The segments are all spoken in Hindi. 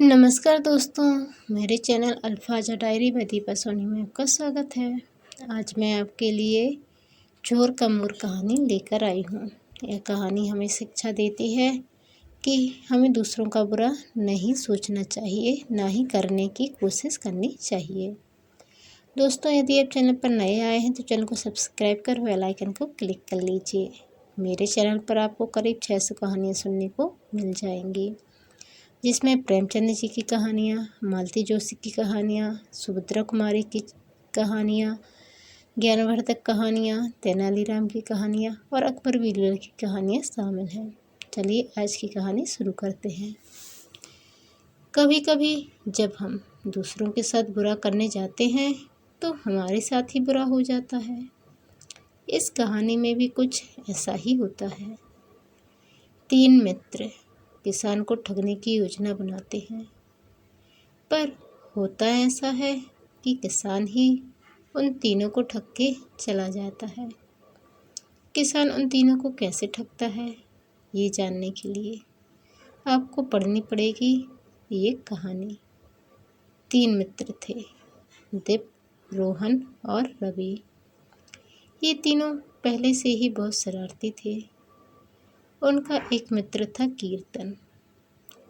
नमस्कार दोस्तों, मेरे चैनल अल्फाजा डायरी में दीपा सोनी में आपका स्वागत है। आज मैं आपके लिए चोर का मोर कहानी लेकर आई हूँ। यह कहानी हमें शिक्षा देती है कि हमें दूसरों का बुरा नहीं सोचना चाहिए, ना ही करने की कोशिश करनी चाहिए। दोस्तों, यदि आप चैनल पर नए आए हैं तो चैनल को सब्सक्राइब कर बेल आइकन को क्लिक कर लीजिए। मेरे चैनल पर आपको करीब 600 कहानियाँ सुनने को मिल जाएंगी, जिसमें प्रेमचंद जी की कहानियाँ, मालती जोशी की कहानियाँ, सुभद्रा कुमारी की कहानियाँ, ज्ञानवर्धक कहानियाँ, तेनालीराम की कहानियाँ और अकबर बीरबल की कहानियाँ शामिल हैं। चलिए आज की कहानी शुरू करते हैं। कभी कभी जब हम दूसरों के साथ बुरा करने जाते हैं तो हमारे साथ ही बुरा हो जाता है। इस कहानी में भी कुछ ऐसा ही होता है। 3 मित्र किसान को ठगने की योजना बनाते हैं, पर होता ऐसा है कि किसान ही उन तीनों को ठग के चला जाता है। किसान उन तीनों को कैसे ठगता है, ये जानने के लिए आपको पढ़नी पड़ेगी ये कहानी। 3 मित्र थे, दीप, रोहन और रवि। ये तीनों पहले से ही बहुत शरारती थे। उनका एक मित्र था कीर्तन।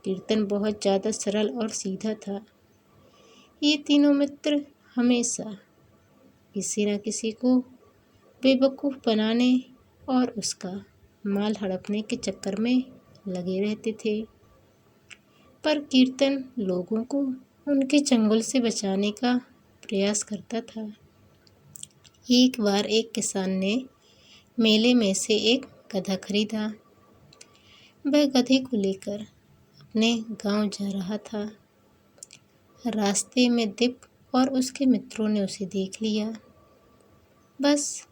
कीर्तन बहुत ज़्यादा सरल और सीधा था। ये तीनों मित्र हमेशा किसी न किसी को बेवकूफ़ बनाने और उसका माल हड़पने के चक्कर में लगे रहते थे। पर कीर्तन लोगों को उनके चंगुल से बचाने का प्रयास करता था। एक बार एक किसान ने मेले में से एक गधा खरीदा। वह गधे को लेकर अपने गांव जा रहा था। रास्ते में दीप और उसके मित्रों ने उसे देख लिया। बस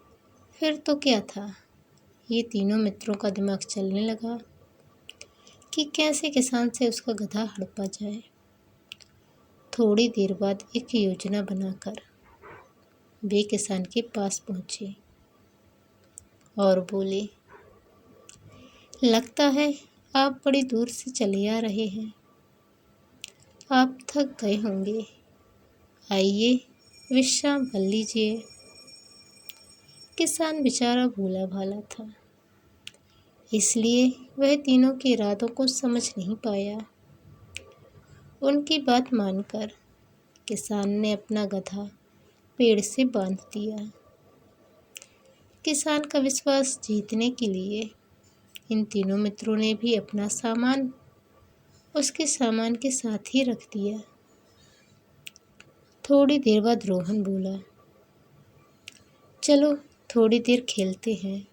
फिर तो क्या था, ये तीनों मित्रों का दिमाग चलने लगा कि कैसे किसान से उसका गधा हड़पा जाए। थोड़ी देर बाद एक योजना बनाकर वे किसान के पास पहुँचे और बोले, लगता है आप बड़ी दूर से चले आ रहे हैं। आप थक गए होंगे, आइए विश्राम कर लीजिए। किसान बेचारा भोला भाला था, इसलिए वह तीनों के इरादों को समझ नहीं पाया। उनकी बात मानकर किसान ने अपना गधा पेड़ से बांध दिया। किसान का विश्वास जीतने के लिए इन तीनों मित्रों ने भी अपना सामान उसके सामान के साथ ही रख दिया। थोड़ी देर बाद रोहन बोला, चलो थोड़ी देर खेलते हैं।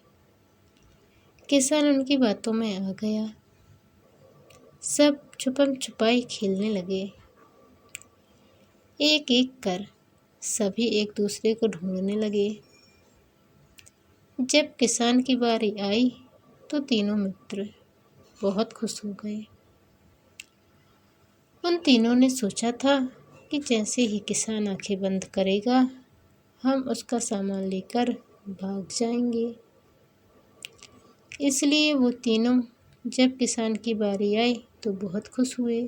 किसान उनकी बातों में आ गया। सब छुपम छुपाई खेलने लगे। एक एक कर सभी एक दूसरे को ढूंढने लगे। जब किसान की बारी आई तो तीनों मित्र बहुत खुश हो गए। उन तीनों ने सोचा था कि जैसे ही किसान आंखें बंद करेगा, हम उसका सामान लेकर भाग जाएंगे। इसलिए वो तीनों जब किसान की बारी आई तो बहुत खुश हुए।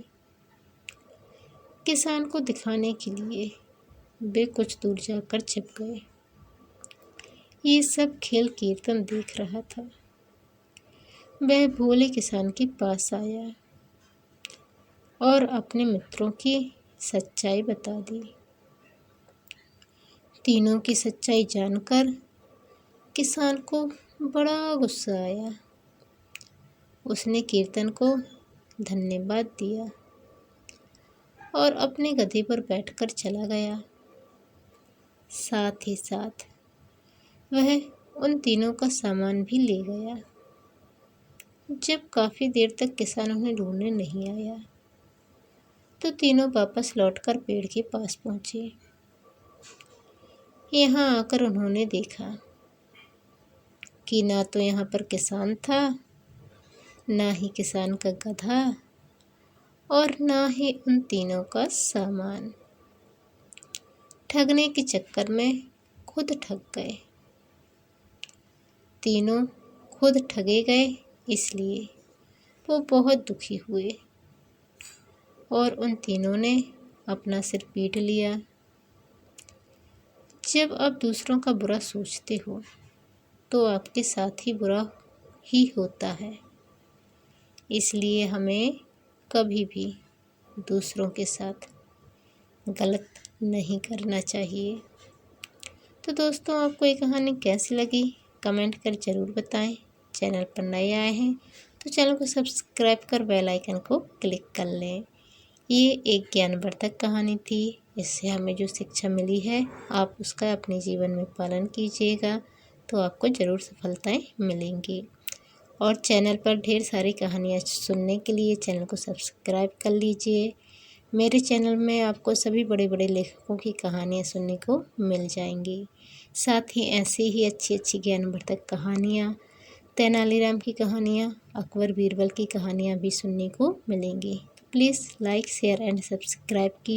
किसान को दिखाने के लिए वे कुछ दूर जाकर छिप गए। ये सब खेल कीर्तन देख रहा था। वह भोले किसान के पास आया और अपने मित्रों की सच्चाई बता दी। तीनों की सच्चाई जानकर किसान को बड़ा गुस्सा आया। उसने कीर्तन को धन्यवाद दिया और अपने गधे पर बैठकर चला गया। साथ ही साथ वह उन तीनों का सामान भी ले गया। जब काफ़ी देर तक किसान उन्हें ढूंढने नहीं आया तो तीनों वापस लौटकर पेड़ के पास पहुँचे। यहाँ आकर उन्होंने देखा कि ना तो यहाँ पर किसान था, ना ही किसान का गधा और ना ही उन तीनों का सामान। ठगने के चक्कर में खुद ठग गए। तीनों खुद ठगे गए, इसलिए वो बहुत दुखी हुए। और उन तीनों ने अपना सिर पीट लिया। जब आप दूसरों का बुरा सोचते हो तो आपके साथ ही बुरा ही होता है, इसलिए हमें कभी भी दूसरों के साथ गलत नहीं करना चाहिए। तो दोस्तों, आपको ये कहानी कैसी लगी कमेंट कर ज़रूर बताएं। चैनल पर नए आए हैं तो चैनल को सब्सक्राइब कर बेल आइकन को क्लिक कर लें। ये एक ज्ञानवर्धक कहानी थी। इससे हमें जो शिक्षा मिली है आप उसका अपने जीवन में पालन कीजिएगा तो आपको ज़रूर सफलताएं मिलेंगी। और चैनल पर ढेर सारी कहानियाँ सुनने के लिए चैनल को सब्सक्राइब कर लीजिए। मेरे चैनल में आपको सभी बड़े बड़े लेखकों की कहानियाँ सुनने को मिल जाएंगी। साथ ही ऐसे ही अच्छी अच्छी ज्ञानवर्धक कहानियाँ, तेनालीराम की कहानियाँ, अकबर बीरबल की कहानियाँ भी सुनने को मिलेंगी। Please like share and subscribe की